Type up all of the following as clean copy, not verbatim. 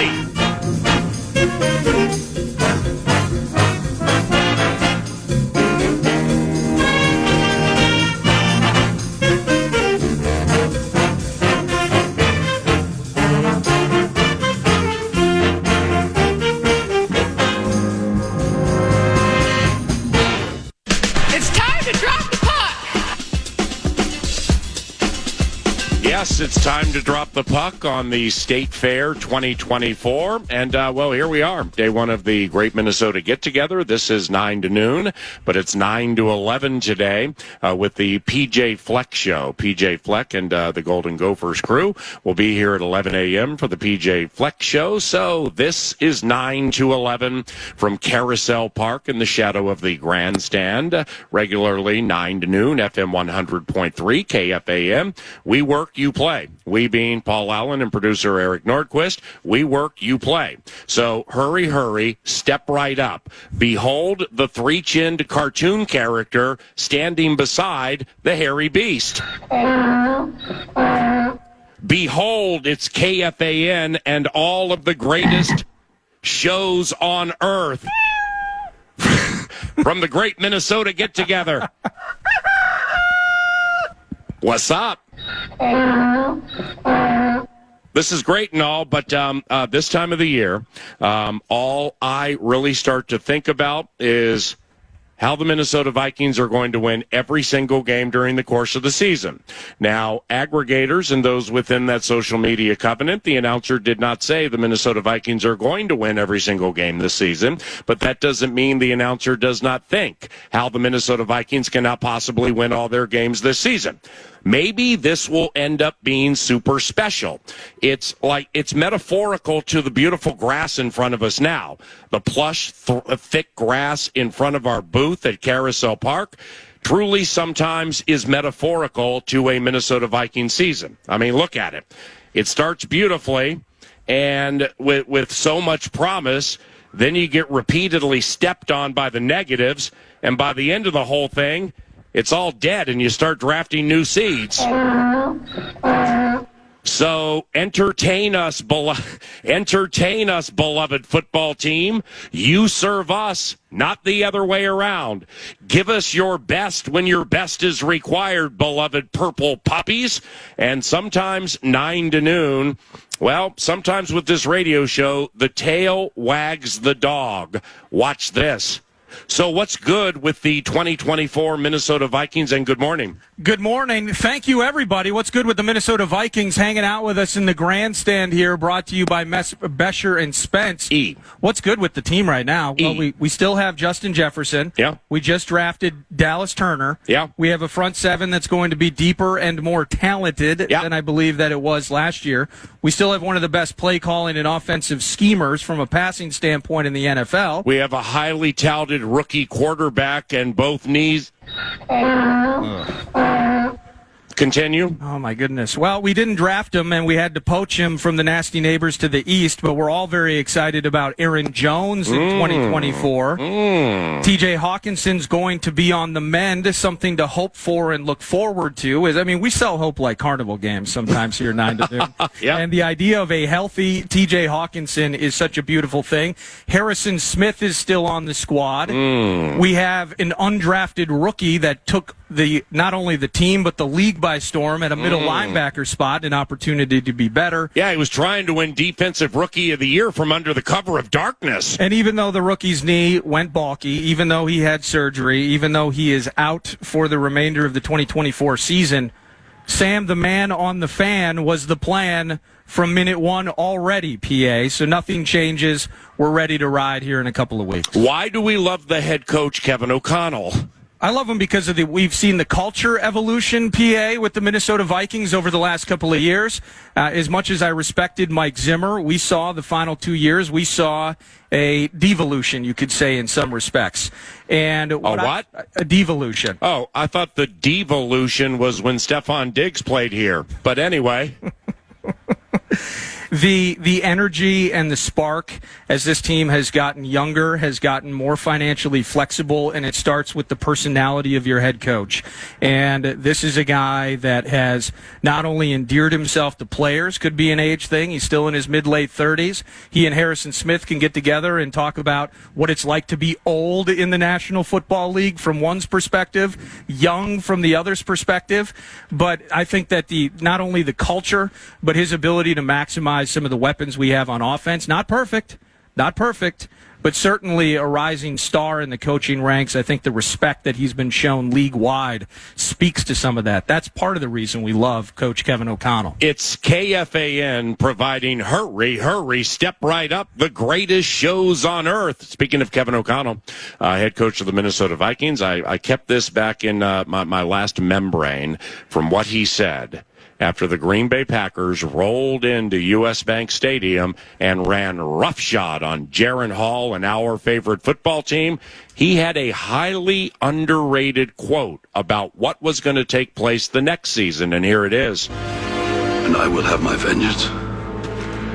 hurry! Yes, it's time to drop the puck on the State Fair 2024. And, well, here we are, day one of the Great Minnesota Get-Together. This is 9 to noon, but it's 9 to 11 today with the PJ Fleck Show. PJ Fleck and the Golden Gophers crew will be here at 11 a.m. for the PJ Fleck Show. So this is 9 to 11 from Carousel Park in the shadow of the grandstand. Regularly 9 to noon, FM 100.3, KFAN. We work, you play. We being Paul Allen and producer Eric Nordquist. We work, you play. So hurry, step right up. Behold the three-chinned cartoon character standing beside the hairy beast. Behold, it's KFAN and all of the greatest shows on earth from the Great Minnesota Get-Together. What's up? This is great and all, but this time of the year, all I really start to think about is how the Minnesota Vikings are going to win every single game during the course of the season. Now, aggregators and those within that social media covenant, the announcer did not say the Minnesota Vikings are going to win every single game this season, but that doesn't mean the announcer does not think how the Minnesota Vikings cannot possibly win all their games this season. Maybe this will end up being super special. It's metaphorical to the beautiful grass in front of us now. The plush, thick grass in front of our booth at Carousel Park truly sometimes is metaphorical to a Minnesota Vikings season. I mean, look at it. It starts beautifully and with so much promise. Then you get repeatedly stepped on by the negatives, and by the end of the whole thing, it's all dead, and you start drafting new seeds. So entertain us, beloved football team. You serve us, not the other way around. Give us your best when your best is required, beloved purple puppies. And sometimes 9 to noon, well, sometimes with this radio show, the tail wags the dog. Watch this. So what's good with the 2024 Minnesota Vikings, and good morning? Good morning. Thank you, everybody. What's good with the Minnesota Vikings hanging out with us in the grandstand here, brought to you by Besher and Spence. E. What's good with the team right now? E. Well, we still have Justin Jefferson. Yeah. We just drafted Dallas Turner. Yeah. We have a front seven that's going to be deeper and more talented than I believe that it was last year. We still have one of the best play calling and offensive schemers from a passing standpoint in the NFL. We have a highly touted rookie quarterback and both knees. Continue. Oh, my goodness. Well, we didn't draft him, and we had to poach him from the nasty neighbors to the east, but we're all very excited about Aaron Jones in 2024. TJ Hawkinson's going to be on the mend, something to hope for and look forward to. We sell hope like carnival games sometimes here 9 to noon. Yep. And the idea of a healthy TJ Hawkinson is such a beautiful thing. Harrison Smith is still on the squad. We have an undrafted rookie that took not only the team but the league by storm at a middle linebacker spot, an opportunity to be better. Yeah, he was trying to win Defensive Rookie of the Year from under the cover of darkness. And even though the rookie's knee went balky, even though he had surgery, even though he is out for the remainder of the 2024 season, Sam, the man on the fan, was the plan from minute one already, PA. So nothing changes. We're ready to ride here in a couple of weeks. Why do we love the head coach, Kevin O'Connell? I love him because we've seen the culture evolution, PA, with the Minnesota Vikings over the last couple of years. As much as I respected Mike Zimmer, we saw the final 2 years, we saw a devolution, you could say, in some respects. And what? A devolution. Oh, I thought the devolution was when Stephon Diggs played here. But anyway. The energy and the spark as this team has gotten younger, has gotten more financially flexible, and it starts with the personality of your head coach. And this is a guy that has not only endeared himself to players, could be an age thing, he's still in his mid-late 30s. He and Harrison Smith can get together and talk about what it's like to be old in the National Football League from one's perspective, young from the other's perspective. But I think that not only the culture, but his ability to maximize some of the weapons we have on offense, not perfect, but certainly a rising star in the coaching ranks. I think the respect that he's been shown league-wide speaks to some of that. That's part of the reason we love Coach Kevin O'Connell. It's KFAN providing hurry, step right up, the greatest shows on earth. Speaking of Kevin O'Connell, head coach of the Minnesota Vikings, I kept this back in my last membrane from what he said after the Green Bay Packers rolled into U.S. Bank Stadium and ran roughshod on Jaron Hall and our favorite football team. He had a highly underrated quote about what was going to take place the next season, and here it is. And I will have my vengeance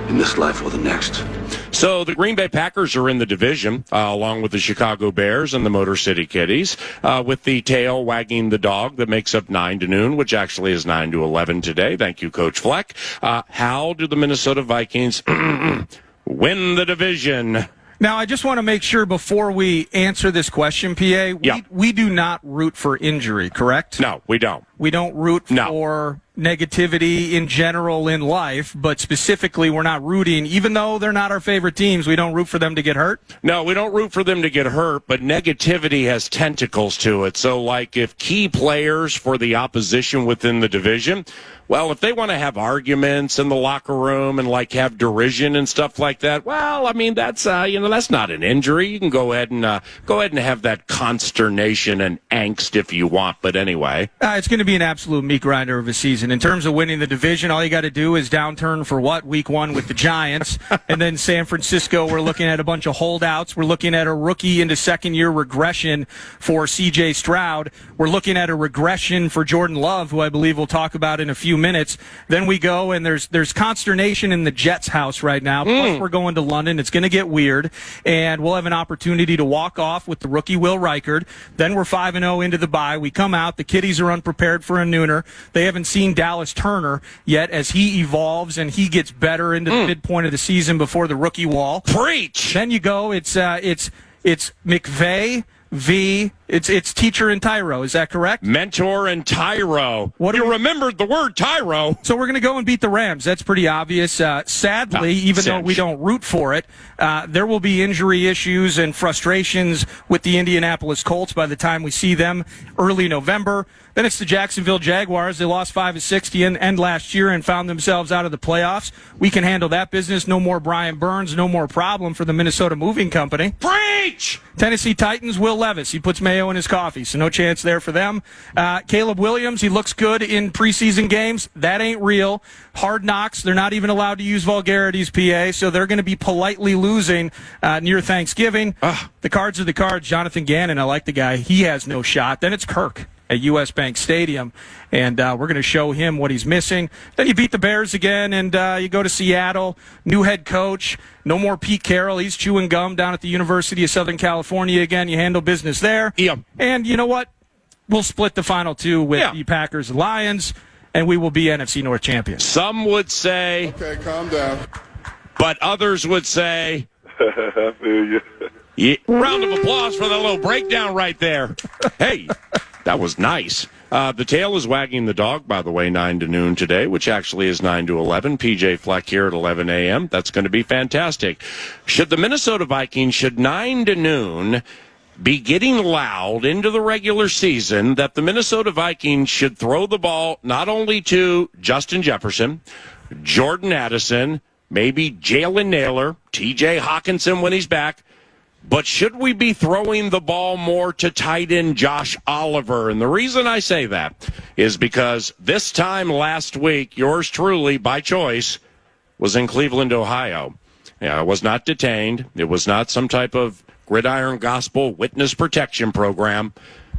in this life or the next. So the Green Bay Packers are in the division, along with the Chicago Bears and the Motor City Kitties, with the tail wagging the dog that makes up 9 to noon, which actually is 9 to 11 today. Thank you, Coach Fleck. How do the Minnesota Vikings win the division? Now, I just want to make sure before we answer this question, PA, we do not root for injury, correct? No, we don't. We don't root for negativity in general in life, but specifically we're not rooting, even though they're not our favorite teams, we don't root for them to get hurt? No, we don't root for them to get hurt, but negativity has tentacles to it. So, like, if key players for the opposition within the division, well, if they want to have arguments in the locker room and, like, have derision and stuff like that, well, I mean, that's, that's not an injury. You can go ahead and have that consternation and angst if you want, but anyway. It's going to be an absolute meat grinder of a season. In terms of winning the division, all you got to do is downturn for week 1 with the Giants, and then San Francisco, we're looking at a bunch of holdouts. We're looking at a rookie into second-year regression for C.J. Stroud. We're looking at a regression for Jordan Love, who I believe we'll talk about in a few minutes. Then we go, and there's consternation in the Jets' house right now. Plus, we're going to London. It's going to get weird, and we'll have an opportunity to walk off with the rookie Will Reichard. Then we're 5-0 into the bye. We come out. The Kitties are unprepared for a nooner. They haven't seen Dallas Turner yet as he evolves and he gets better into the midpoint of the season before the rookie wall. Preach! Then you go, it's McVay, it's teacher and Tyro. Is that correct? Mentor and Tyro. You remembered the word Tyro. So we're going to go and beat the Rams. That's pretty obvious. Sadly, even though we don't root for it, there will be injury issues and frustrations with the Indianapolis Colts by the time we see them early November. Then it's the Jacksonville Jaguars. They lost 5 of 60 and last year and found themselves out of the playoffs. We can handle that business. No more Brian Burns. No more problem for the Minnesota Moving Company. Preach! Tennessee Titans, Will Levis. He puts mayo in his coffee, so no chance there for them. Caleb Williams, he looks good in preseason games. That ain't real. Hard Knocks, they're not even allowed to use vulgarities, PA, so they're going to be politely losing near Thanksgiving. The cards are the cards. Jonathan Gannon, I like the guy. He has no shot. Then it's Kirk at U.S. Bank Stadium, and we're going to show him what he's missing. Then you beat the Bears again, and you go to Seattle, new head coach, no more Pete Carroll. He's chewing gum down at the University of Southern California again. You handle business there. Yeah. And you know what? We'll split the final 2 with the Packers and Lions, and we will be NFC North champions. Some would say... Okay, calm down. But others would say... I feel you. Yeah, round of applause for that little breakdown right there. Hey, that was nice. The tail is wagging the dog, by the way, 9 to noon today, which actually is 9 to 11. PJ Fleck here at 11 a.m. That's going to be fantastic. Should the Minnesota Vikings, should 9 to noon be getting loud into the regular season that the Minnesota Vikings should throw the ball not only to Justin Jefferson, Jordan Addison, maybe Jalen Naylor, TJ Hawkinson when he's back, but should we be throwing the ball more to tight end Josh Oliver? And the reason I say that is because this time last week, yours truly, by choice, was in Cleveland, Ohio. I was not detained. It was not some type of Gridiron Gospel witness protection program.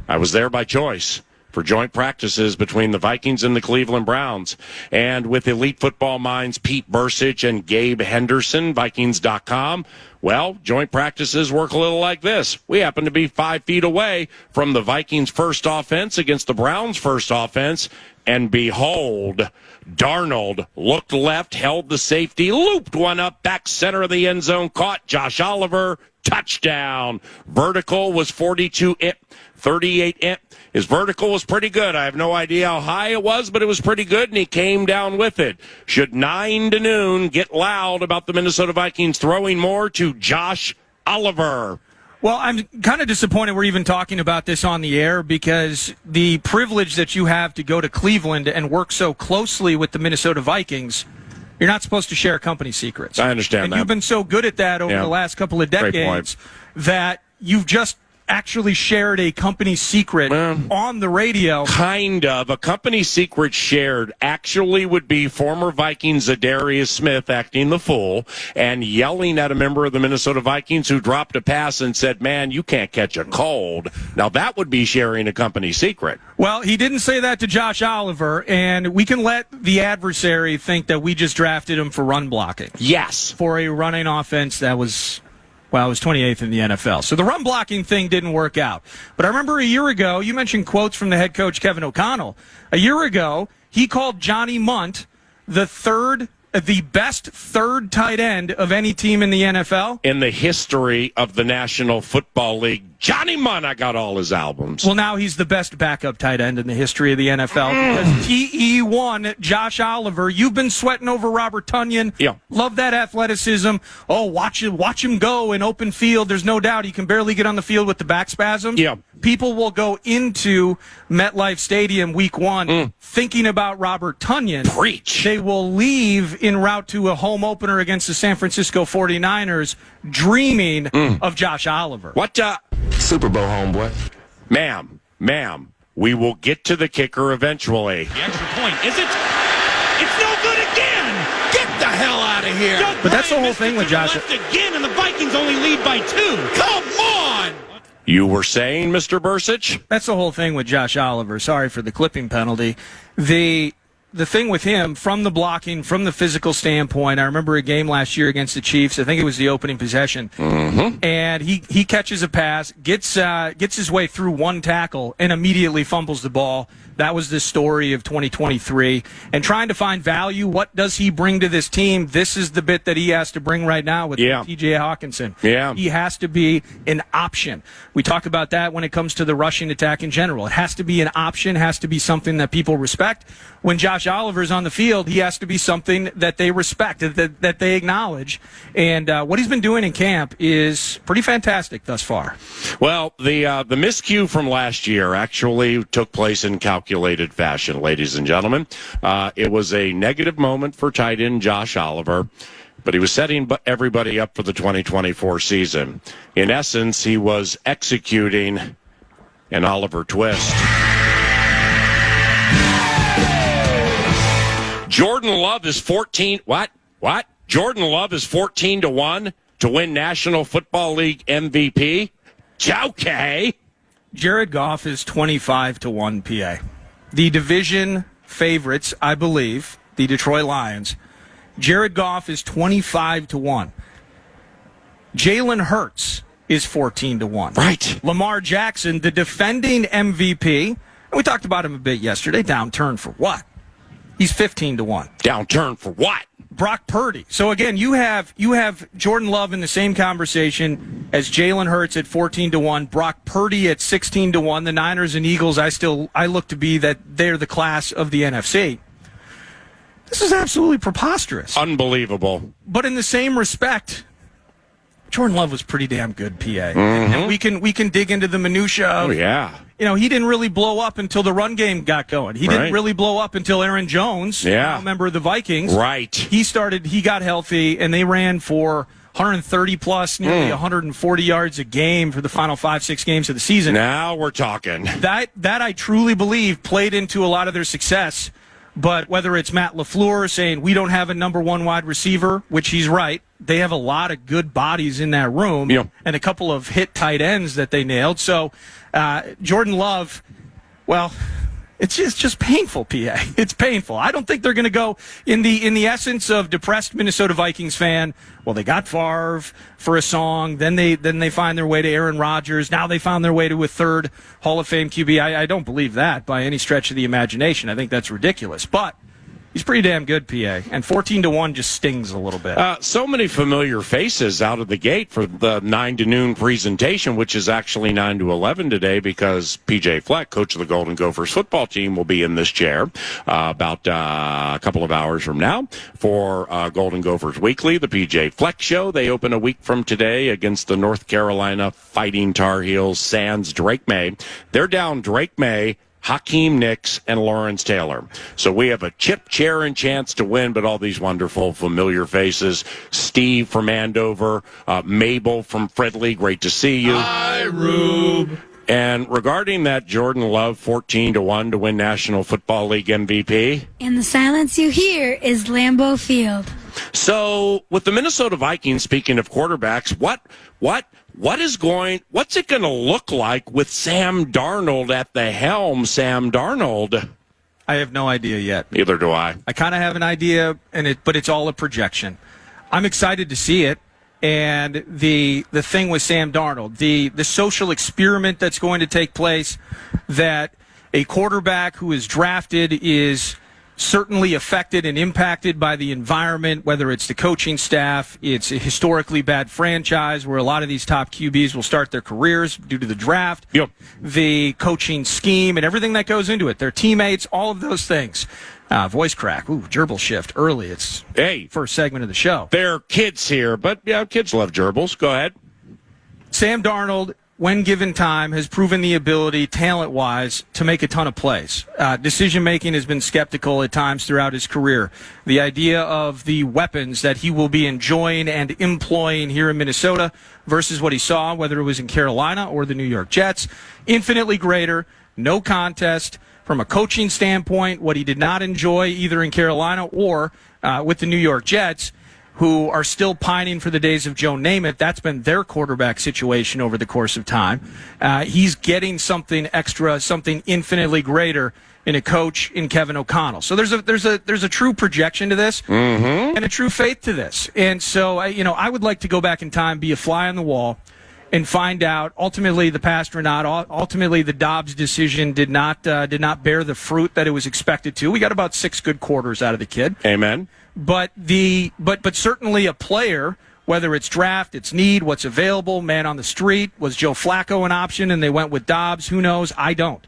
I was there by choice for joint practices between the Vikings and the Cleveland Browns. And with Elite Football Minds Pete Bursich and Gabe Henderson, Vikings.com, well, joint practices work a little like this. We happen to be 5 feet away from the Vikings' first offense against the Browns' first offense, and behold, Darnold looked left, held the safety, looped one up, back center of the end zone, caught Josh Oliver, touchdown. Vertical was 38. His vertical was pretty good. I have no idea how high it was, but it was pretty good, and he came down with it. Should 9 to noon get loud about the Minnesota Vikings throwing more to Josh Oliver? Well, I'm kind of disappointed we're even talking about this on the air, because the privilege that you have to go to Cleveland and work so closely with the Minnesota Vikings, you're not supposed to share company secrets. I understand that. You've been so good at that over the last couple of decades that you've just actually shared a company secret on the radio. Kind of. A company secret shared actually would be former Vikings Zadarius Smith acting the fool and yelling at a member of the Minnesota Vikings who dropped a pass and said, "Man, you can't catch a cold." Now that would be sharing a company secret. Well, he didn't say that to Josh Oliver, and we can let the adversary think that we just drafted him for run blocking. Yes. For a running offense that was... Well, it was 28th in the NFL. So the run blocking thing didn't work out. But I remember a year ago, you mentioned quotes from the head coach, Kevin O'Connell. A year ago, he called Johnny Munt the best third tight end of any team in the NFL. In the history of the National Football League, Johnny Munt, I got all his albums. Well, now he's the best backup tight end in the history of the NFL. Because TE1, Josh Oliver, you've been sweating over Robert Tonyan. Yeah. Love that athleticism. Oh, watch him go in open field. There's no doubt he can barely get on the field with the back spasms. Yeah. People will go into MetLife Stadium week 1 thinking about Robert Tonyan. Preach. They will leave en route to a home opener against the San Francisco 49ers dreaming of Josh Oliver. What? Super Bowl, homeboy. Ma'am, we will get to the kicker eventually. The extra point, is it? It's no good again! Get the hell out of here! But that's the whole thing with Josh. Again, and the Vikings only lead by 2. Come on! You were saying, Mr. Bursich? That's the whole thing with Josh Oliver. Sorry for the clipping penalty. The thing with him, from the blocking, from the physical standpoint, I remember a game last year against the Chiefs. I think it was the opening possession. And he catches a pass, gets his way through one tackle, and immediately fumbles the ball. That was the story of 2023. And trying to find value, what does he bring to this team? This is the bit that he has to bring right now with T.J. Hawkinson. Yeah. He has to be an option. We talk about that when it comes to the rushing attack in general. It has to be an option, has to be something that people respect. When Josh Oliver's on the field, he has to be something that they respect, that they acknowledge. And what he's been doing in camp is pretty fantastic thus far. Well, the miscue from last year actually took place in calculated fashion, ladies and gentlemen. It was a negative moment for tight end Josh Oliver, but he was setting everybody up for the 2024 season. In essence, he was executing an Oliver twist. Jordan Love is 14. What? Jordan Love is 14-1 to win National Football League MVP. Okay. Jared Goff is 25-1 PA. The division favorites, I believe, the Detroit Lions. Jared Goff is 25-1. Jalen Hurts is 14-1. Right. Lamar Jackson, the defending MVP, and we talked about him a bit yesterday, downturn for what? He's 15-1. Downturn for what? Brock Purdy. So again, you have Jordan Love in the same conversation as Jalen Hurts at 14-1, Brock Purdy at 16-1. The Niners and Eagles, I look to be that they're the class of the NFC. This is absolutely preposterous. Unbelievable. But in the same respect, Jordan Love was pretty damn good, PA. And we can dig into the minutia of, he didn't really blow up until the run game got going. He didn't really blow up until Aaron Jones, a member of the Vikings. Right. He got healthy, and they ran for 130 plus, nearly 140 yards a game for the final 5-6 games of the season. Now we're talking. That I truly believe played into a lot of their success. But whether it's Matt LaFleur saying we don't have a number one wide receiver, which he's right, they have a lot of good bodies in that room and a couple of hit tight ends that they nailed. So Jordan Love, well, It's just painful, PA. It's painful. I don't think they're going to go in the essence of depressed Minnesota Vikings fan. Well, they got Favre for a song, then they find their way to Aaron Rodgers. Now they found their way to a third Hall of Fame QB. I don't believe that by any stretch of the imagination. I think that's ridiculous. But he's pretty damn good, PA. And 14-1 just stings a little bit. So many familiar faces out of the gate for the 9 to noon presentation, which is actually 9 to 11 today because PJ Fleck, coach of the Golden Gophers football team, will be in this chair about a couple of hours from now for Golden Gophers Weekly, the PJ Fleck Show. They open a week from today against the North Carolina Fighting Tar Heels, sans Drake May. They're down Drake May, Hakeem Nicks, and Lawrence Taylor. So we have a chip, chair, and chance to win, but all these wonderful, familiar faces. Steve from Andover, Mabel from Fridley, great to see you. Hi, Rube. And regarding that Jordan Love 14-1 to win National Football League MVP. And the silence you hear is Lambeau Field. So with the Minnesota Vikings, speaking of quarterbacks, what's it going to look like with Sam Darnold at the helm? Sam Darnold. I have no idea yet. Neither do I. I kind of have an idea, but it's all a projection. I'm excited to see it. And the thing with Sam Darnold, the social experiment that's going to take place, that a quarterback who is drafted is certainly affected and impacted by the environment, whether it's the coaching staff, it's a historically bad franchise where a lot of these top QBs will start their careers due to the draft, the coaching scheme and everything that goes into it, their teammates, all of those things. Voice crack. Ooh, gerbil shift early. It's first segment of the show. There are kids here, but yeah, kids love gerbils. Go ahead. Sam Darnold, when given time, has proven the ability, talent-wise, to make a ton of plays. Decision-making has been skeptical at times throughout his career. The idea of the weapons that he will be enjoying and employing here in Minnesota versus what he saw, whether it was in Carolina or the New York Jets, infinitely greater, no contest. From a coaching standpoint, what he did not enjoy either in Carolina or with the New York Jets, who are still pining for the days of Joe Namath. That's been their quarterback situation over the course of time. He's getting something extra, something infinitely greater in a coach in Kevin O'Connell. So there's a true projection to this and a true faith to this. And so I would like to go back in time, be a fly on the wall, and find out ultimately the past or not. Ultimately, the Dobbs decision did not bear the fruit that it was expected to. We got about 6 good quarters out of the kid. Amen. But certainly a player, whether it's draft, it's need, what's available, man on the street, was Joe Flacco an option and they went with Dobbs? Who knows? I don't.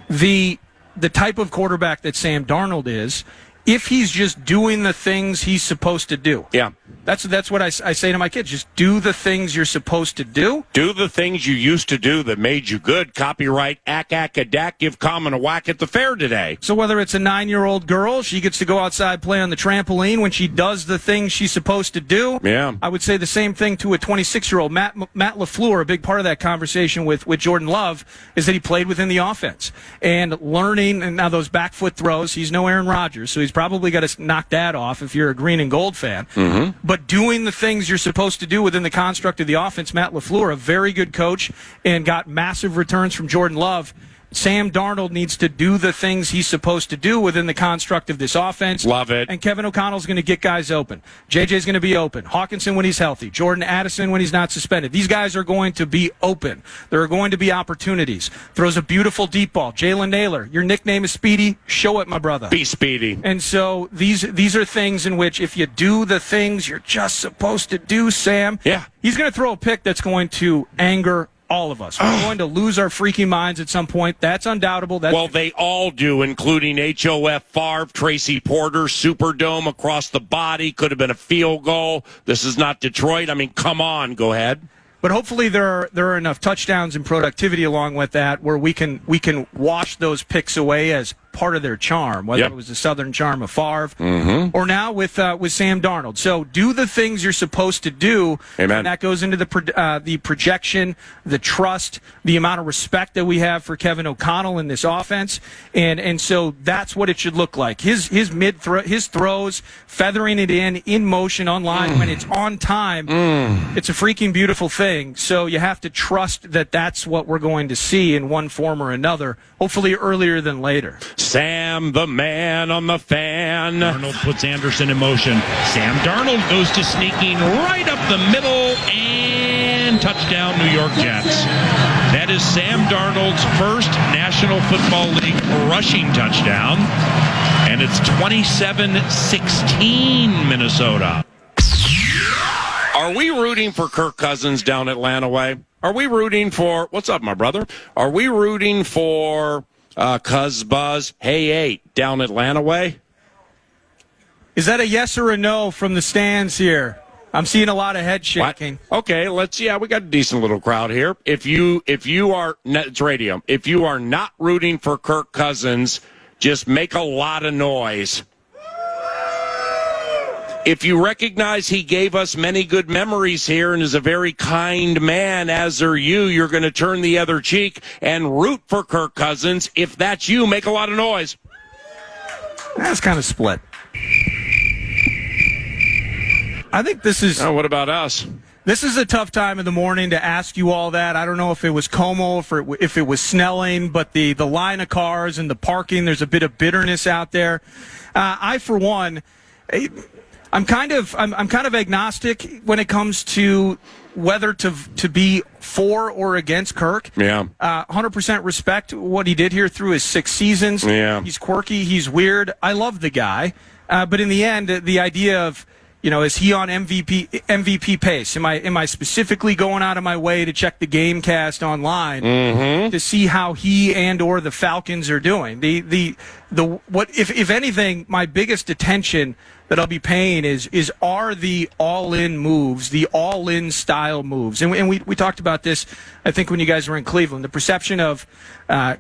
The type of quarterback that Sam Darnold is, if he's just doing the things he's supposed to do. Yeah. That's what I say to my kids. Just do the things you're supposed to do. Do the things you used to do that made you good. Copyright, ack-ack-a-dack, give Common a whack at the fair today. So whether it's a 9-year-old girl, she gets to go outside, play on the trampoline when she does the things she's supposed to do. Yeah. I would say the same thing to a 26-year-old. Matt LaFleur, a big part of that conversation with Jordan Love, is that he played within the offense. And learning, and now those back foot throws, he's no Aaron Rodgers, so he's probably got to knock that off if you're a green and gold fan. Mm-hmm. But doing the things you're supposed to do within the construct of the offense, Matt LaFleur, a very good coach, and got massive returns from Jordan Love. Sam Darnold needs to do the things he's supposed to do within the construct of this offense. Love it. And Kevin O'Connell's going to get guys open. JJ's going to be open. Hawkinson when he's healthy. Jordan Addison when he's not suspended. These guys are going to be open. There are going to be opportunities. Throws a beautiful deep ball. Jalen Naylor, your nickname is Speedy. Show it, my brother. Be speedy. And so these are things in which if you do the things you're just supposed to do, Sam, he's going to throw a pick that's going to anger all of us. We're going to lose our freaking minds at some point. That's undoubtable. Well, they all do, including HOF Favre, Tracy Porter, Superdome across the body. Could have been a field goal. This is not Detroit. I mean, come on. Go ahead. But hopefully there are enough touchdowns and productivity along with that where we can wash those picks away as part of their charm, whether it was the Southern charm of Favre or now with Sam Darnold. So do the things you're supposed to do. Amen. And that goes into the projection, the trust, the amount of respect that we have for Kevin O'Connell in this offense. And so that's what it should look like. His throws, feathering it in motion, on line, when it's on time. It's a freaking beautiful thing. So you have to trust that that's what we're going to see in one form or another, hopefully earlier than later. Sam, the man on the fan. Darnold puts Anderson in motion. Sam Darnold goes to sneaking right up the middle and touchdown New York Jets. That is Sam Darnold's first National Football League rushing touchdown, and it's 27-16 Minnesota. Are we rooting for Kirk Cousins down Atlanta way? Are we rooting for, what's up, my brother? Are we rooting for Cuz Buzz, Hey 8 down Atlanta way? Is that a yes or a no from the stands here? I'm seeing a lot of head shaking. What? Okay, we got a decent little crowd here. If you are, it's radio. If you are not rooting for Kirk Cousins, just make a lot of noise. If you recognize he gave us many good memories here and is a very kind man, as are you, you're going to turn the other cheek and root for Kirk Cousins. If that's you, make a lot of noise. That's kind of split. I think this is... what about us? This is a tough time in the morning to ask you all that. I don't know if it was Como, if it was Snelling, but the line of cars and the parking, there's a bit of bitterness out there. I, for one... I'm kind of agnostic when it comes to whether to be for or against Kirk. Yeah. 100% respect what he did here through his 6 seasons. Yeah. He's quirky. He's weird. I love the guy. But in the end, the idea of, is he on MVP pace? Am I specifically going out of my way to check the Gamecast online to see how he and or the Falcons are doing? If anything, my biggest attention that I'll be paying are the all-in moves, the all-in style moves. And we talked about this, I think, when you guys were in Cleveland. The perception of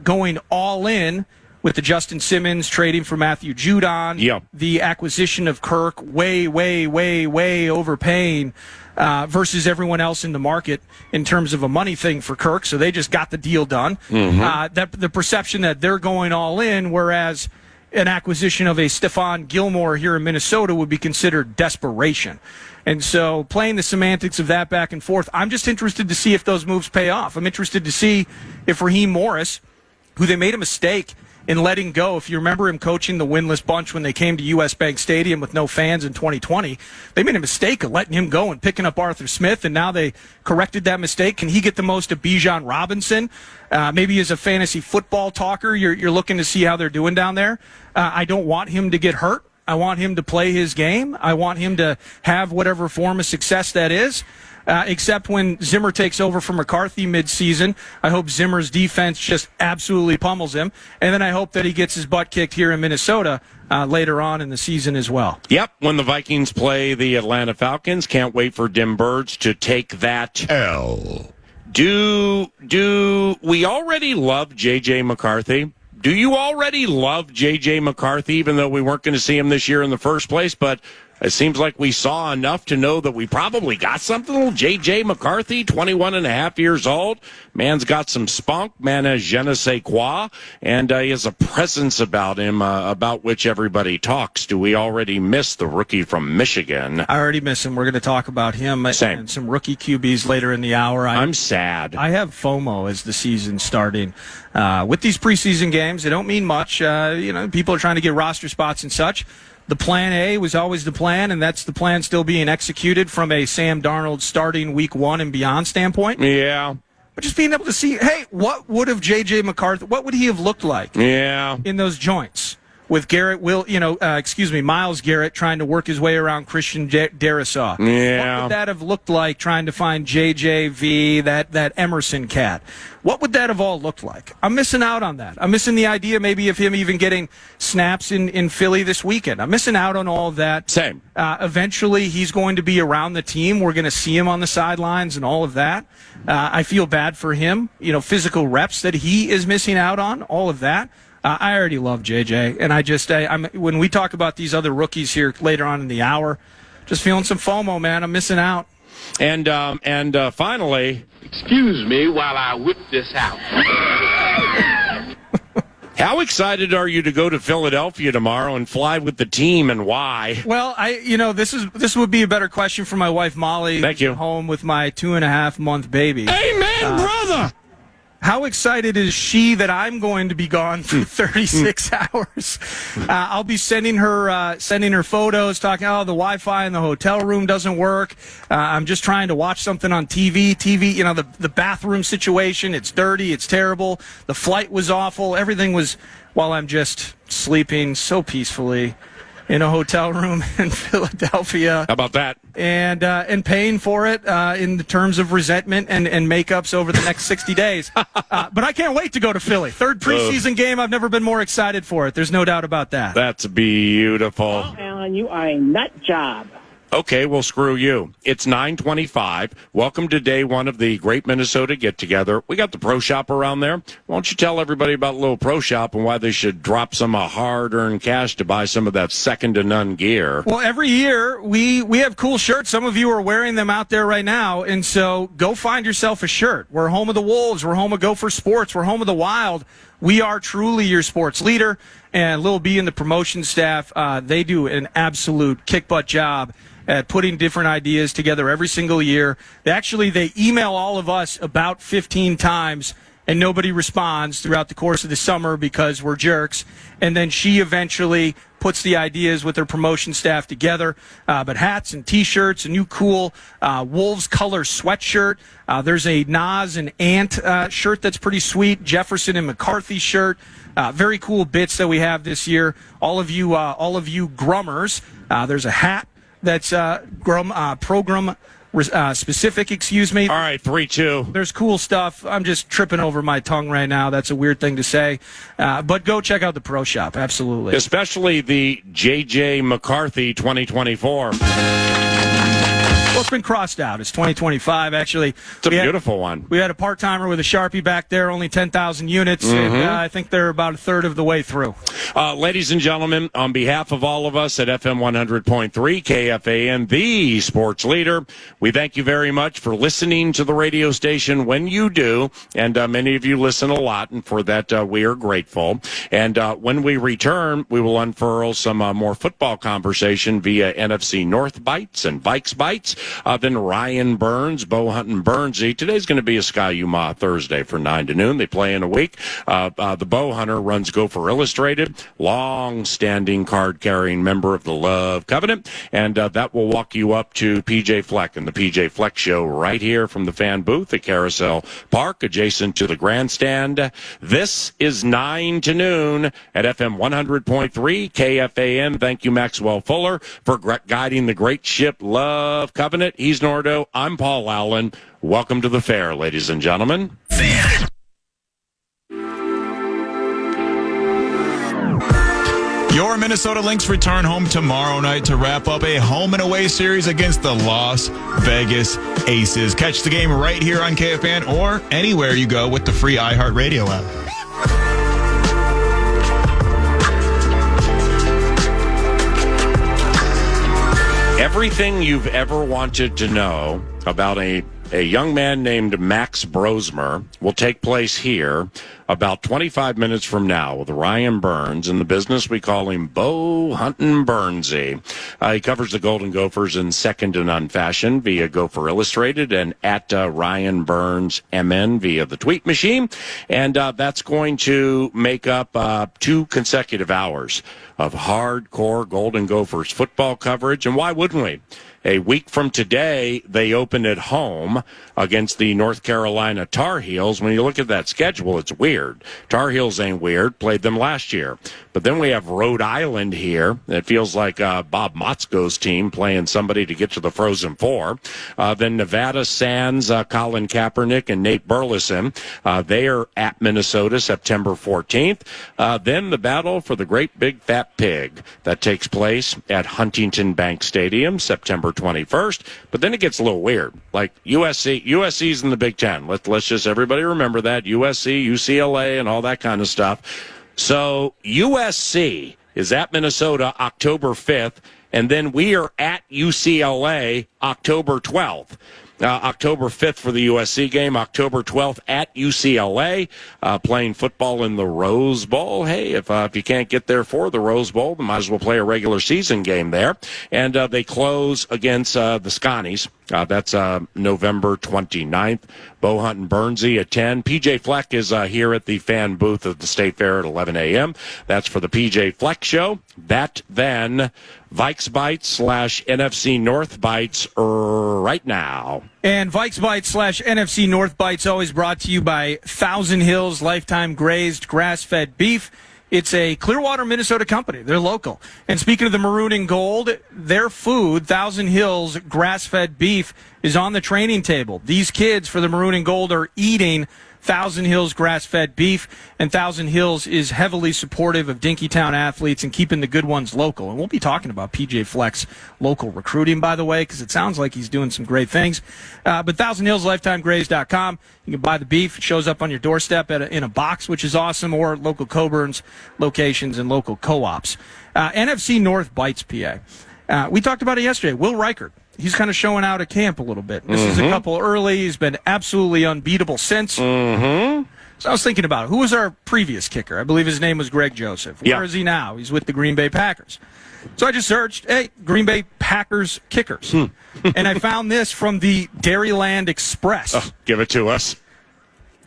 going all-in with the Justin Simmons trading for Matthew Judon, the acquisition of Kirk, way overpaying versus everyone else in the market in terms of a money thing for Kirk. So they just got the deal done. The perception that they're going all in, whereas an acquisition of a Stephon Gilmore here in Minnesota would be considered desperation. And so playing the semantics of that back and forth, I'm just interested to see if those moves pay off. I'm interested to see if Raheem Morris, who they made a mistake in letting go. If you remember him coaching the winless bunch when they came to U.S. Bank Stadium with no fans in 2020, they made a mistake of letting him go and picking up Arthur Smith, and now they corrected that mistake. Can he get the most of Bijan Robinson? Maybe as a fantasy football talker, you're looking to see how they're doing down there. I don't want him to get hurt. I want him to play his game. I want him to have whatever form of success that is. Except when Zimmer takes over for McCarthy midseason. I hope Zimmer's defense just absolutely pummels him. And then I hope that he gets his butt kicked here in Minnesota later on in the season as well. Yep, when the Vikings play the Atlanta Falcons. Can't wait for Dim Birds to take that L. Do we already love J.J. McCarthy? Do you already love J.J. McCarthy, even though we weren't going to see him this year in the first place? But it seems like we saw enough to know that we probably got something. Little J.J. McCarthy, 21 and a half years old. Man's got some spunk. Man has je ne sais quoi. And he has a presence about him about which everybody talks. Do we already miss the rookie from Michigan? I already miss him. We're going to talk about him and some rookie QBs later in the hour. I'm sad. I have FOMO as the season starting. With these preseason games, they don't mean much. People are trying to get roster spots and such. The plan A was always the plan, and that's the plan still being executed from a Sam Darnold starting week 1 and beyond standpoint. Yeah. But just being able to see, hey, what would have J.J. McCarthy, what would he have looked like in those joints? With Myles Garrett trying to work his way around Christian Darrisaw. Yeah. What would that have looked like trying to find JJV, that Emerson cat? What would that have all looked like? I'm missing out on that. I'm missing the idea maybe of him even getting snaps in Philly this weekend. I'm missing out on all of that. Same. Eventually, he's going to be around the team. We're going to see him on the sidelines and all of that. I feel bad for him. Physical reps that he is missing out on, all of that. I already love JJ, and when we talk about these other rookies here later on in the hour, just feeling some FOMO, man. I'm missing out. And finally, excuse me while I whip this out. how excited are you to go to Philadelphia tomorrow and fly with the team, and why? Well, this would be a better question for my wife Molly. Thank you. Home with my 2.5-month baby. Amen, brother. How excited is she that I'm going to be gone for 36 hours? I'll be sending her photos, talking, the Wi-Fi in the hotel room doesn't work. I'm just trying to watch something on TV. The bathroom situation, it's dirty, it's terrible. The flight was awful. Everything was, while I'm just sleeping so peacefully in a hotel room in Philadelphia. How about that? And paying for it in the terms of resentment and makeups over the next 60 days. But I can't wait to go to Philly. Third preseason game. I've never been more excited for it. There's no doubt about that. That's beautiful. Oh, Alan, you are a nut job. Okay, well, screw you. It's 9:25. Welcome to day one of the Great Minnesota Get-Together. We got the Pro Shop around there. Why don't you tell everybody about a little Pro Shop and why they should drop some hard-earned cash to buy some of that second-to-none gear? Well, every year we have cool shirts. Some of you are wearing them out there right now, and so go find yourself a shirt. We're home of the Wolves. We're home of Gopher Sports. We're home of the Wild. We are truly your sports leader, and Lil B and the promotion staff, they do an absolute kick-butt job at putting different ideas together every single year. They email all of us about 15 times, and nobody responds throughout the course of the summer because we're jerks. And then she eventually puts the ideas with her promotion staff together. But hats and T-shirts, a new cool Wolves color sweatshirt. There's a Nas and Ant shirt that's pretty sweet. Jefferson and McCarthy shirt. Very cool bits that we have this year. All of you Grummers. There's a hat that's program specific, excuse me. All right, 3-2. There's cool stuff. I'm just tripping over my tongue right now. That's a weird thing to say. But go check out the Pro Shop, absolutely. Especially the J.J. McCarthy 2024. Well, it's been crossed out. It's 2025, actually. It's a beautiful one. We had a part-timer with a Sharpie back there, only 10,000 units, and I think they're about a third of the way through. Ladies and gentlemen, on behalf of all of us at FM 100.3, KFAN, the sports leader, we thank you very much for listening to the radio station when you do, and many of you listen a lot, and for that we are grateful. And when we return, we will unfurl some more football conversation via NFC North Bites and Vikes Bites. Then Ryan Burns, Bow Hunting Burnsy. Today's going to be a Sky Yuma Thursday for 9 to noon. They play in a week. The Bow Hunter runs Gopher Illustrated, long-standing card-carrying member of the Love Covenant, and that will walk you up to PJ Fleck and the PJ Fleck Show right here from the fan booth at Carousel Park, adjacent to the grandstand. This is 9 to noon at FM 100.3 KFAN. Thank you, Maxwell Fuller, for guiding the great ship Love Covenant. He's Nordo. I'm Paul Allen. Welcome to the fair, ladies and gentlemen. Fan. Your Minnesota Lynx return home tomorrow night to wrap up a home and away series against the Las Vegas Aces. Catch the game right here on KFAN or anywhere you go with the free iHeartRadio app. Everything you've ever wanted to know about a young man named Max Brosmer will take place here about 25 minutes from now with Ryan Burns. In the business, we call him Bow Hunting Burnsy. He covers the Golden Gophers in second-to-none fashion via Gopher Illustrated and at Ryan Burns MN via the tweet machine. And that's going to make up 2 consecutive hours of hardcore Golden Gophers football coverage. And why wouldn't we? A week from today, they open at home against the North Carolina Tar Heels. When you look at that schedule, it's weird. Tar Heels ain't weird. Played them last year. But then we have Rhode Island here. It feels like Bob Motzko's team playing somebody to get to the Frozen Four. Then Nevada Sands, Colin Kaepernick and Nate Burleson. They are at Minnesota September 14th. Then the battle for the Great Big Fat Pig. That takes place at Huntington Bank Stadium September 21st. But then it gets a little weird. Like USC's in the Big Ten. Let's just everybody remember that. USC, UCLA, and all that kind of stuff. So USC is at Minnesota October 5th, and then we are at UCLA October 12th. October 5th for the USC game, October 12th at UCLA, playing football in the Rose Bowl. Hey, if you can't get there for the Rose Bowl, then might as well play a regular season game there. And they close against the Scotties. That's November 29th. Bo Hunt and Bernsey at 10. PJ Fleck is here at the fan booth of the State Fair at 11 a.m. That's for the PJ Fleck show. That then Vikes Bites / NFC North Bites right now. And Vikes Bites / NFC North Bites always brought to you by Thousand Hills Lifetime Grazed Grass-Fed Beef. It's a Clearwater, Minnesota company. They're local. And speaking of the maroon and gold, their food, Thousand Hills grass-fed beef, is on the training table. These kids for the maroon and gold are eating Thousand Hills grass-fed beef, and Thousand Hills is heavily supportive of Dinkytown athletes and keeping the good ones local. And we'll be talking about PJ Fleck's local recruiting, by the way, because it sounds like he's doing some great things. But Thousand Hills, LifetimeGraze.com. You can buy the beef. It shows up on your doorstep in a box, which is awesome, or local Coburn's locations and local co-ops. NFC North Bites, PA. We talked about it yesterday. Will Reichert. He's kind of showing out at camp a little bit. This is a couple early. He's been absolutely unbeatable since. So I was thinking about it. Who was our previous kicker? I believe his name was Greg Joseph. Where is he now? He's with the Green Bay Packers. So I just searched, Green Bay Packers kickers. And I found this from the Dairyland Express. Oh, give it to us.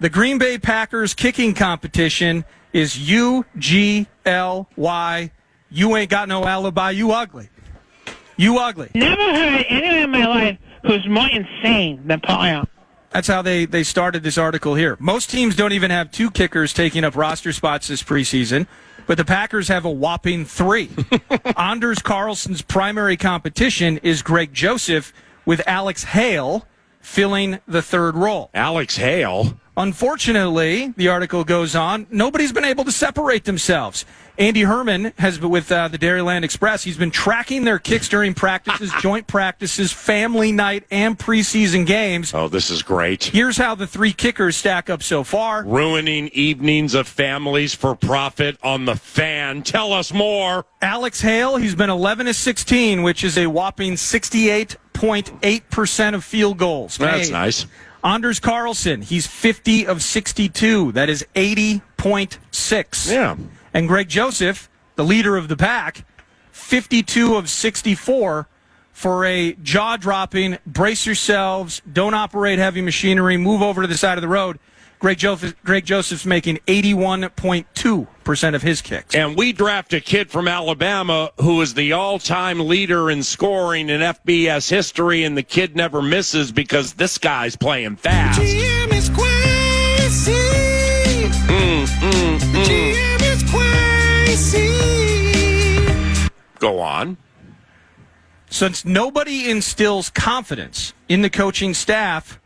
The Green Bay Packers kicking competition is UGLY. You ain't got no alibi, you ugly. You ugly. Never heard anyone in my life who's more insane than Paul Allen. That's how they started this article here. Most teams don't even have 2 kickers taking up roster spots this preseason, but the Packers have a whopping 3. Anders Carlson's primary competition is Greg Joseph, with Alex Hale filling the third role. Alex Hale? Unfortunately, the article goes on, nobody's been able to separate themselves. Andy Herman has been with the Dairyland Express. He's been tracking their kicks during practices, joint practices, family night, and preseason games. Oh, this is great. Here's how the 3 kickers stack up so far. Ruining evenings of families for profit on the Fan. Tell us more. Alex Hale, he's been 11 of 16, which is a whopping 68.8% of field goals. That's nice. Anders Carlson, he's 50 of 62. That is 80.6. Yeah. And Greg Joseph, the leader of the pack, 52 of 64 for a jaw-dropping, brace yourselves, don't operate heavy machinery, move over to the side of the road. Greg Joseph's making 81.2% of his kicks. And we draft a kid from Alabama who is the all-time leader in scoring in FBS history, and the kid never misses because this guy's playing fast. GM is crazy. GM is crazy. Go on. Since nobody instills confidence in the coaching staff,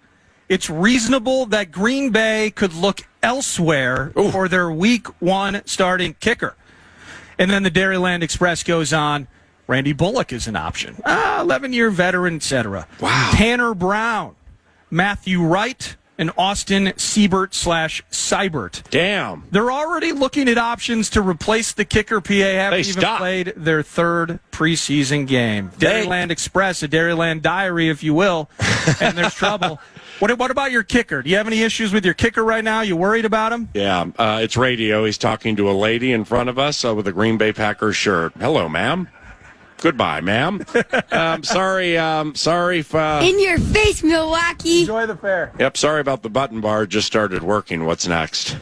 it's reasonable that Green Bay could look elsewhere for their Week 1 starting kicker. And then the Dairyland Express goes on, Randy Bullock is an option. 11-year veteran, etc. Wow. Tanner Brown, Matthew Wright, and Austin Siebert/Seibert. Damn. They're already looking at options to replace the kicker. PA haven't even played their 3rd preseason game. Dairyland Express, a Dairyland diary, if you will, and there's trouble. What about your kicker? Do you have any issues with your kicker right now? You worried about him? Yeah, it's radio. He's talking to a lady in front of us with a Green Bay Packers shirt. Hello, ma'am. Goodbye, ma'am. Sorry. In your face, Milwaukee. Enjoy the fair. Yep, sorry about the button bar. Just started working. What's next?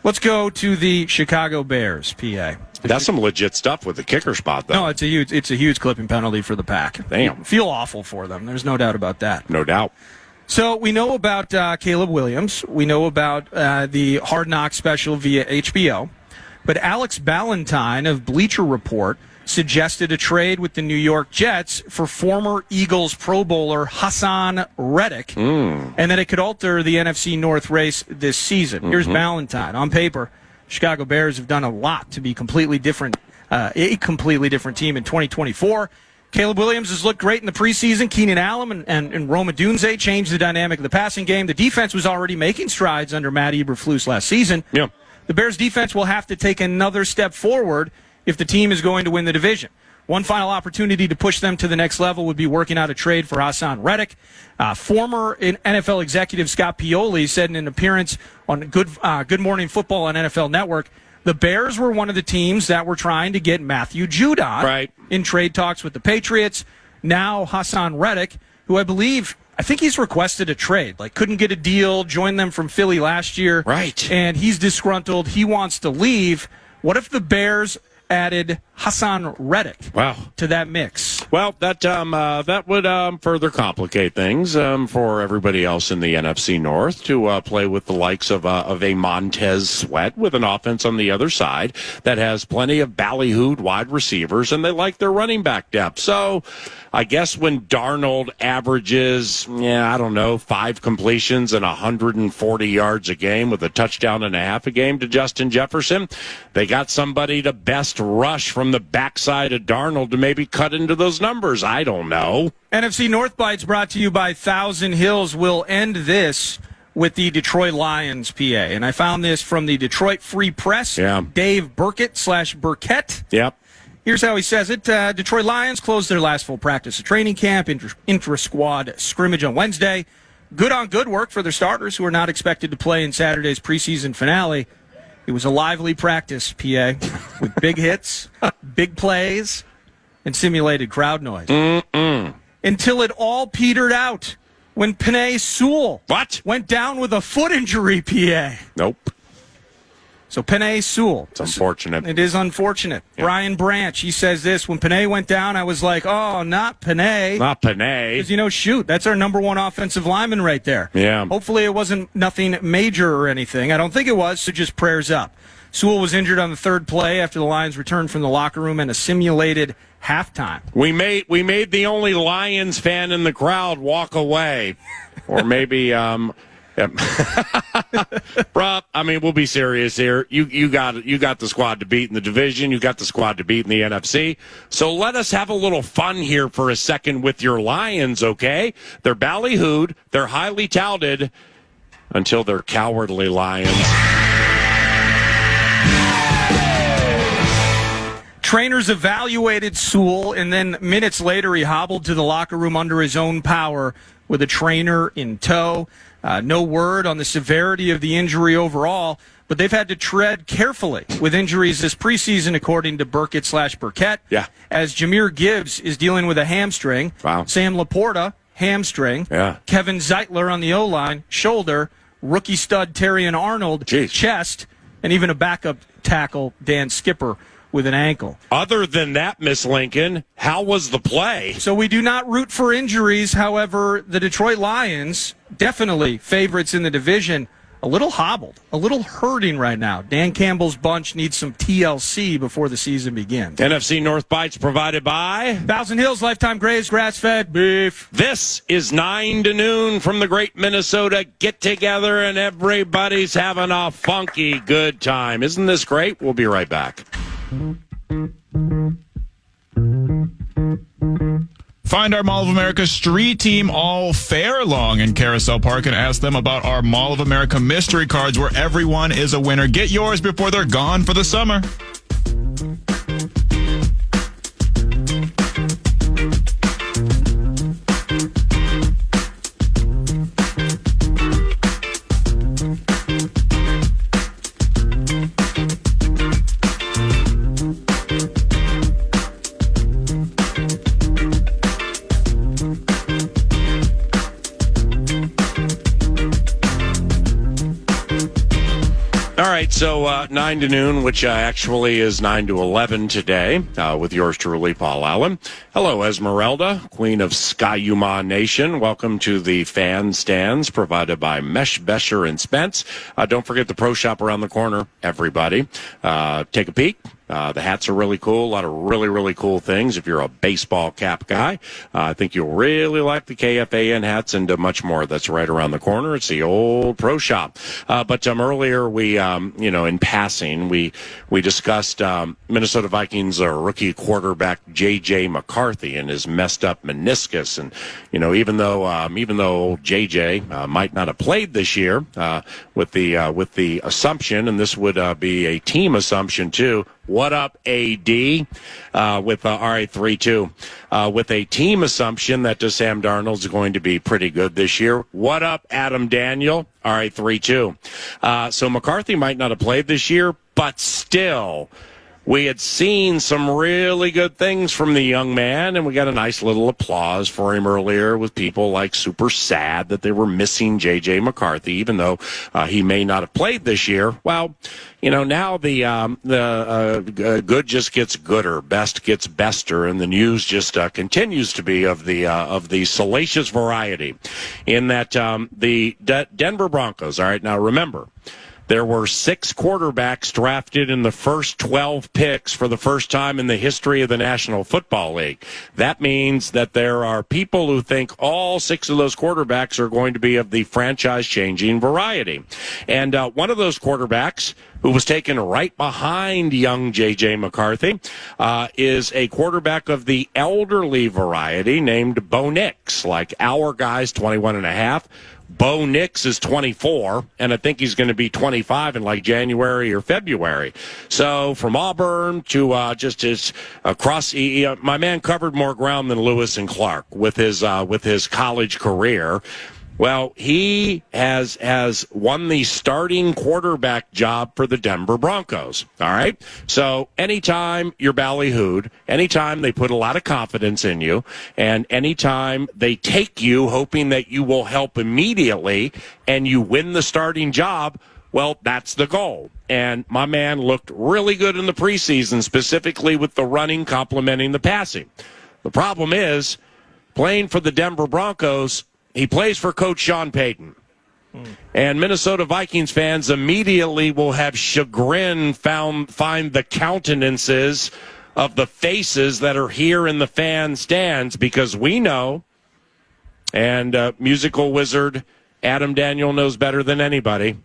Let's go to the Chicago Bears, PA. That's some legit stuff with the kicker spot, though. No, it's a huge clipping penalty for the Pack. Damn. Feel awful for them. There's no doubt about that. No doubt. So we know about Caleb Williams. We know about the Hard Knocks special via HBO. But Alex Ballantyne of Bleacher Report suggested a trade with the New York Jets for former Eagles Pro Bowler Hassan Reddick, and that it could alter the NFC North race this season. Here's Ballantyne. On paper, Chicago Bears have done a lot to be completely different, a completely different team in 2024. Caleb Williams has looked great in the preseason. Keenan Allen and Roma Dunze changed the dynamic of the passing game. The defense was already making strides under Matt Eberflus last season. Yeah. the Bears defense will have to take another step forward if the team is going to win the division. One final opportunity to push them to the next level would be working out a trade for Hassan Reddick. Former NFL executive Scott Pioli said in an appearance on Good Morning Football on NFL Network, the Bears were one of the teams that were trying to get Matthew Judon in trade talks with the Patriots. Now Hassan Reddick, who I think he's requested a trade, couldn't get a deal, joined them from Philly last year. Right. And he's disgruntled. He wants to leave. What if the Bears added Hassan Reddick to that mix? Well, that would further complicate things for everybody else in the NFC North to play with the likes of a Montez Sweat with an offense on the other side that has plenty of ballyhooed wide receivers, and they like their running back depth. So I guess when Darnold averages, 5 completions and 140 yards a game with a touchdown and a half a game to Justin Jefferson, they got somebody to best rush from the backside of Darnold to maybe cut into those numbers. I don't know. NFC North Bites brought to you by Thousand Hills. We'll end this with the Detroit Lions, PA. And I found this from the Detroit Free Press. Yeah. Dave Burkett /Burkett. Yep. Here's how he says it. Detroit Lions closed their last full practice of training camp, intra-squad scrimmage on Wednesday. Good work for their starters, who are not expected to play in Saturday's preseason finale. It was a lively practice, PA, with big hits, big plays, and simulated crowd noise. Until it all petered out when Penei Sewell went down with a foot injury, PA. Nope. So Penei Sewell. It's unfortunate. It is unfortunate. Yeah. Brian Branch, he says this, when Penei went down, I was like, oh, not Penei. Not Penei. Because, that's our number one offensive lineman right there. Yeah. Hopefully it wasn't nothing major or anything. I don't think it was, so just prayers up. Sewell was injured on the third play after the Lions returned from the locker room in a simulated halftime. We made the only Lions fan in the crowd walk away. Or maybe... Bro, we'll be serious here. You got the squad to beat in the division. You got the squad to beat in the NFC. So let us have a little fun here for a second with your Lions, okay? They're ballyhooed. They're highly touted until they're cowardly Lions. Trainers evaluated Sewell, and then minutes later he hobbled to the locker room under his own power with a trainer in tow. No word on the severity of the injury overall, but they've had to tread carefully with injuries this preseason, according to Burkett /Burkett. Yeah. As Jahmyr Gibbs is dealing with a hamstring. Wow. Sam Laporta, hamstring. Yeah. Kevin Zeitler on the O-line, shoulder. Rookie stud Terrion Arnold, chest. And even a backup tackle, Dan Skipper, with an ankle. Other than that, Miss Lincoln, how was the play? So we do not root for injuries. However, the Detroit Lions, definitely favorites in the division, a little hobbled, a little hurting right now. Dan Campbell's bunch needs some TLC before the season begins. NFC North Bites provided by Thousand Hills Lifetime Graze Grass-Fed Beef. This is 9 to noon from the Great Minnesota Get-Together, and everybody's having a funky good time. Isn't this great? We'll be right back. Find our Mall of America street team all fair long in Carousel Park and ask them about our Mall of America mystery cards where everyone is a winner. Get yours before they're gone for the summer. So 9 to noon, which actually is 9 to 11 today, with yours truly, Paul Allen. Hello, Esmeralda, Queen of Skyuma Nation. Welcome to the fan stands provided by Mesh, Besher, and Spence. Don't forget the Pro Shop around the corner, everybody. Take a peek. The hats are really cool. A lot of really, really cool things. If you're a baseball cap guy, I think you'll really like the KFAN hats and much more. That's right around the corner. It's the old pro shop. But earlier we, in passing, we discussed Minnesota Vikings rookie quarterback J.J. McCarthy and his messed up meniscus. And, even though old J.J. might not have played this year with the assumption, and this would be a team assumption too. What up, AD? With RA32. With a team assumption that Sam Darnold's going to be pretty good this year. What up, Adam Daniel? RA32. So McCarthy might not have played this year, but still, we had seen some really good things from the young man, and we got a nice little applause for him earlier with people like super sad that they were missing J.J. McCarthy, even though he may not have played this year. Well, now the good just gets gooder, best gets bester, and the news just continues to be of the salacious variety. In that the Denver Broncos. All right, now remember. There were 6 quarterbacks drafted in the first 12 picks for the first time in the history of the National Football League. That means that there are people who think all 6 of those quarterbacks are going to be of the franchise-changing variety. And one of those quarterbacks, who was taken right behind young J.J. McCarthy, is a quarterback of the elderly variety named Bo Nix, like our guy's 21 and a half. Bo Nix is 24, and I think he's going to be 25 in like January or February. So from Auburn to just his across, my man covered more ground than Lewis and Clark with his college career. Well, he has won the starting quarterback job for the Denver Broncos. All right. So anytime you're ballyhooed, anytime they put a lot of confidence in you, and anytime they take you hoping that you will help immediately and you win the starting job, well, that's the goal. And my man looked really good in the preseason, specifically with the running complementing the passing. The problem is, playing for the Denver Broncos, he plays for Coach Sean Payton. And Minnesota Vikings fans immediately will have chagrin find the countenances of the faces that are here in the fan stands, because we know, and musical wizard Adam Daniel knows better than anybody,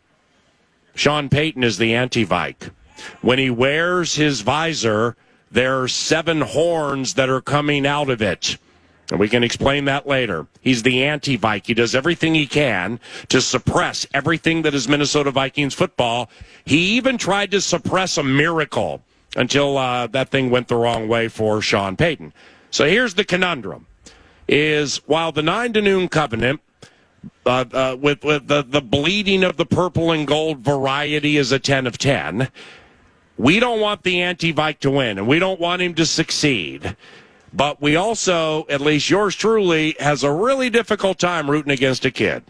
Sean Payton is the anti-Vike. When he wears his visor, there are 7 horns that are coming out of it. And we can explain that later. He's the anti-Vike. He does everything he can to suppress everything that is Minnesota Vikings football. He even tried to suppress a miracle until that thing went the wrong way for Sean Payton. So here's the conundrum, is while the 9 to noon covenant, with the bleeding of the purple and gold variety is a 10 of 10, we don't want the anti-Vike to win, and we don't want him to succeed. But we also, at least yours truly, has a really difficult time rooting against a kid.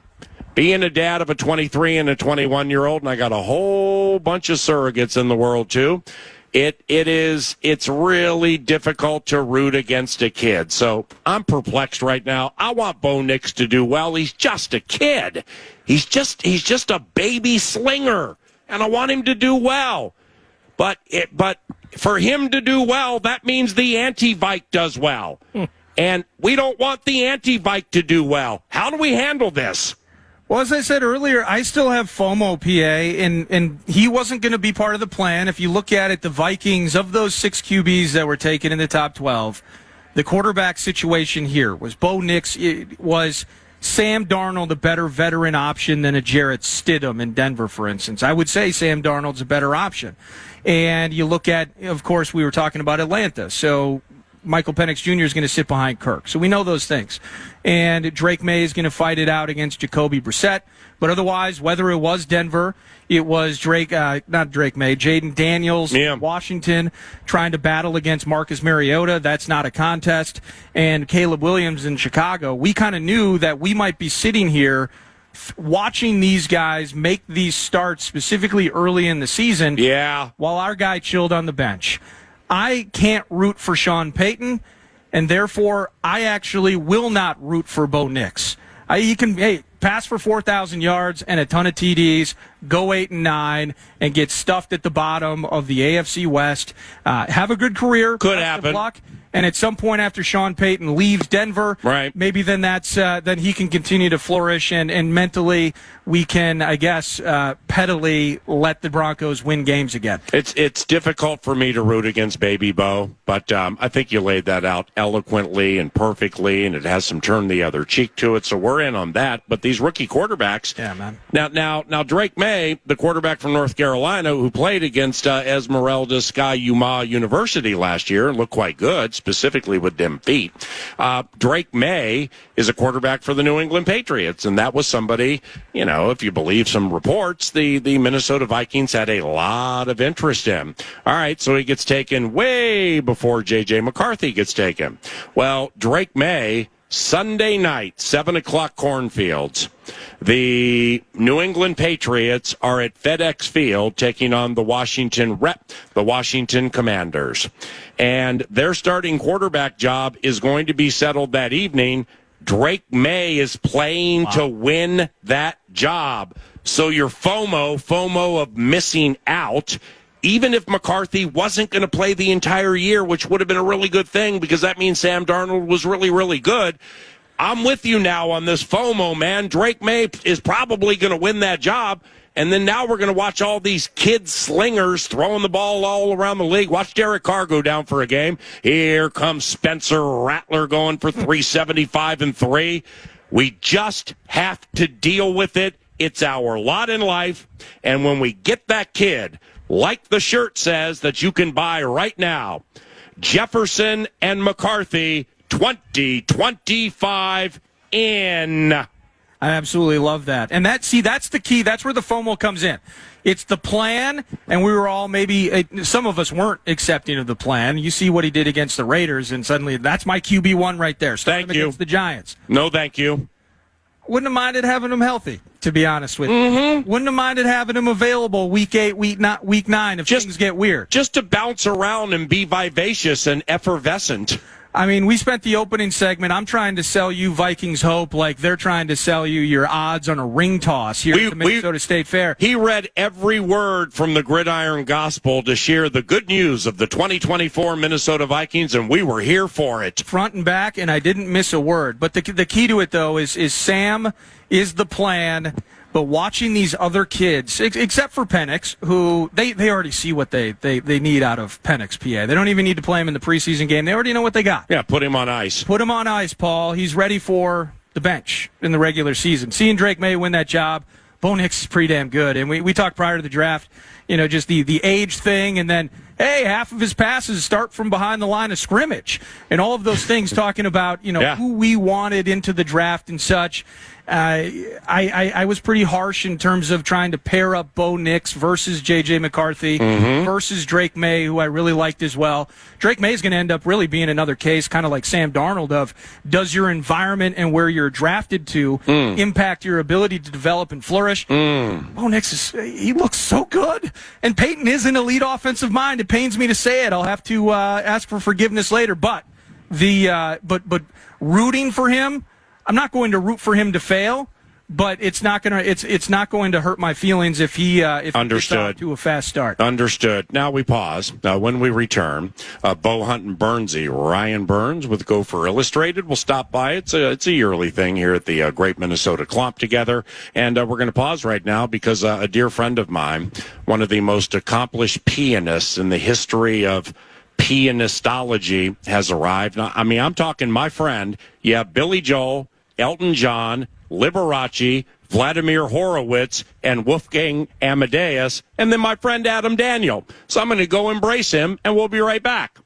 Being a dad of a 23 and a 21-year-old, and I got a whole bunch of surrogates in the world too, it's really difficult to root against a kid. So I'm perplexed right now. I want Bo Nix to do well. He's just a kid. He's just a baby slinger, and I want him to do well. But for him to do well, that means the anti-Vike does well. And we don't want the anti-Vike to do well. How do we handle this? Well, as I said earlier, I still have FOMO, PA, and he wasn't going to be part of the plan. If you look at it, the Vikings, of those 6 QBs that were taken in the top 12, the quarterback situation here was Bo Nix, was Sam Darnold a better veteran option than a Jarrett Stidham in Denver, for instance. I would say Sam Darnold's a better option. And you look at, of course, we were talking about Atlanta. So Michael Penix Jr. is going to sit behind Kirk. So we know those things. And Drake May is going to fight it out against Jacoby Brissett. But otherwise, whether it was Denver, it was Jaden Daniels, Washington, trying to battle against Marcus Mariota. That's not a contest. And Caleb Williams in Chicago. We kind of knew that we might be sitting here watching these guys make these starts specifically early in the season, while our guy chilled on the bench. I can't root for Sean Payton, and therefore I actually will not root for Bo Nix. pass for 4,000 yards and a ton of TDs, go 8-9, and get stuffed at the bottom of the AFC West. Have a good career. Could happen. Luck. And at some point after Sean Payton leaves Denver, right, maybe then then he can continue to flourish, and mentally we can, I guess, pettily let the Broncos win games again. It's difficult for me to root against Baby Bo, but I think you laid that out eloquently and perfectly, and it has some turn the other cheek to it. So we're in on that. But these rookie quarterbacks, yeah, man. Now Drake May, the quarterback from North Carolina, who played against Esmeralda Sky Yuma University last year and looked quite good, specifically with them feet. Drake May is a quarterback for the New England Patriots, and that was somebody, if you believe some reports, the Minnesota Vikings had a lot of interest in. All right, so he gets taken way before J.J. McCarthy gets taken. Well, Drake May, Sunday night, 7 o'clock cornfields. The New England Patriots are at FedEx Field taking on the Washington Commanders. And their starting quarterback job is going to be settled that evening. Drake May is playing to win that job. So your FOMO of missing out, even if McCarthy wasn't going to play the entire year, which would have been a really good thing because that means Sam Darnold was really, really good. I'm with you now on this FOMO, man. Drake May is probably going to win that job. And then now we're going to watch all these kid slingers throwing the ball all around the league. Watch Derek Carr go down for a game. Here comes Spencer Rattler going for 375 and 3. We just have to deal with it. It's our lot in life. And when we get that kid, like the shirt says that you can buy right now, Jefferson and McCarthy 2025 in. I absolutely love that. And that's the key. That's where the FOMO comes in. It's the plan, and we were all some of us weren't accepting of the plan. You see what he did against the Raiders, and suddenly that's my QB1 right there. Thank you. Against the Giants. No, thank you. Wouldn't have minded having him healthy, to be honest with you. Mm-hmm. Wouldn't have minded having him available week 8, week 9 if things get weird. Just to bounce around and be vivacious and effervescent. I mean, we spent the opening segment. I'm trying to sell you Vikings hope like they're trying to sell you your odds on a ring toss here at the Minnesota State Fair. He read every word from the Gridiron Gospel to share the good news of the 2024 Minnesota Vikings, and we were here for it. Front and back, and I didn't miss a word. But the key to it, though, is Sam is the plan. But watching these other kids, except for Penix, who they already see what they need out of Penix, PA. They don't even need to play him in the preseason game. They already know what they got. Yeah, put him on ice. Put him on ice, Paul. He's ready for the bench in the regular season. Seeing Drake May win that job, Bo Nix is pretty damn good. And we talked prior to the draft, just the age thing, and then, hey, half of his passes start from behind the line of scrimmage. And all of those things talking about, who we wanted into the draft and such. I was pretty harsh in terms of trying to pair up Bo Nix versus J.J. McCarthy versus Drake May, who I really liked as well. Drake May is going to end up really being another case, kind of like Sam Darnold, of does your environment and where you're drafted to impact your ability to develop and flourish? Bo Nix, he looks so good. And Peyton is an elite offensive mind. It pains me to say it. I'll have to ask for forgiveness later. But but rooting for him, I'm not going to root for him to fail, but it's not going to hurt my feelings if he gets off to a fast start. Understood. Now we pause. When we return, Bo Hunt and Burnsy, Ryan Burns with Gopher Illustrated will stop by. It's a yearly thing here at the Great Minnesota Clomp together, and we're going to pause right now because a dear friend of mine, one of the most accomplished pianists in the history of pianistology, has arrived. Now, I'm talking my friend, Billy Joel, Elton John, Liberace, Vladimir Horowitz, and Wolfgang Amadeus, and then my friend Adam Daniel. So I'm going to go embrace him, and we'll be right back.